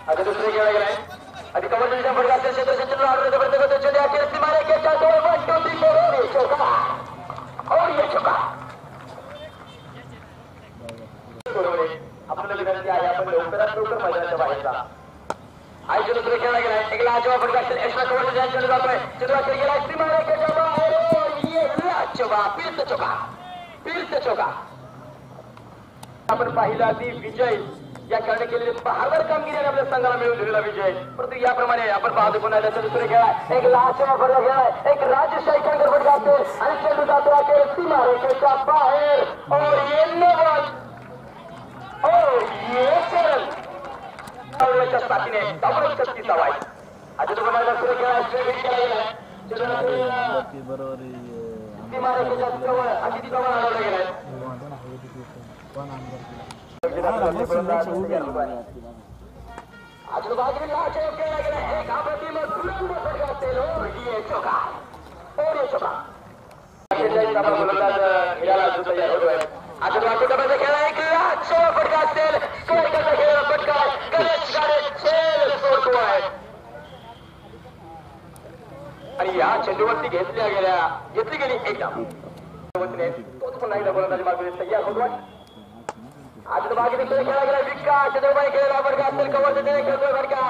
आता दुसरे खेळला गेलाय आधी कमर्शियल फटका असेल क्षेत्रक्षेत्र आडवण्याचा प्रयत्न करतो चले अखेर सीमारे केचा तो 1 2 3 4 चौका और ये चौका आपल्याला विनंती आहे आपण लवकरात लवकर मैदानाच्या बाहेर जा आयचे दुसरे खेळला गेलाय एक लाजवाब फटका असेल एक्स्ट्रा कव्हर जायला जातोय चले अखेर गेलाय सीमारे केचा बाहेर ये चौका फिर से चौका आपण पाहिला ती विजय या खेळाने केलेली बहादर कामगिरी आपल्या संघाला मिळवून दिलेला विजय परंतु याप्रमाणे आपण पाहतो पुन्हा त्याचा दुसरे खेळ एक लाचवा फटका खेळाय एक राजशाही कांगर फटका असेल आणि चेंडू जातो अखेर सीमारेषेच्या बाहेर और ये नवल और ये सरळ च्या साथीने डबल 36 वाय आता तो पुन्हा दुसरे खेळ स्ट्रेट केला गेला सीमारेषेच्या जवळ अगदी जवळ आला गेलाय आजूबाजूला चौक केला गेला एक अप्रतिम दुरंत फटका असेल और ये चौका आपण गोलंदाज खेळायला जो तयार होतोय आजूबाजू डब्याचा खेळ एक लाचवा फटका असेल स्कोर करता खेळायला फटका गणेश गाडे खेळ सोडतोय आणि या चेंडूवरती घेतली गेली एक धाव तोच पुन्हा एकदा गोलंदाजी मार्गाने तयार होतोय आजूबाजू खेळ खेळला गेला विक्का चंद्रबाई खेळला फटका असेल कव्हर देणे खेळतोय फटका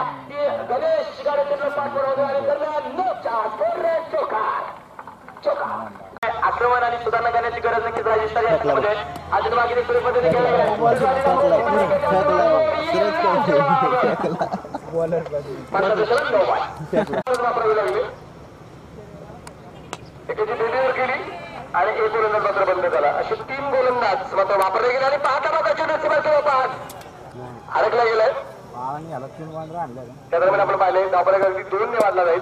गणेश गाडे चंद्र पाठवर होतो आणि दरम्यान नोचा चौका आक्रमण आणि सुधारणा करण्याची गरज नक्कीच राजस्थान या संघामध्ये आजूबाजूने सुरू पद्धतीने वापरावी लागली एकाची डिलिव्हर केली आणि एक गोलंदाज मात्र बंद झाला असे 3 गोलंदाज मात्र वापरले गेले आणि पाहता अडकला गेलाय त्या दरम्यान आपण पाहिले धावपऱ्या 2 ने वाढला जाईल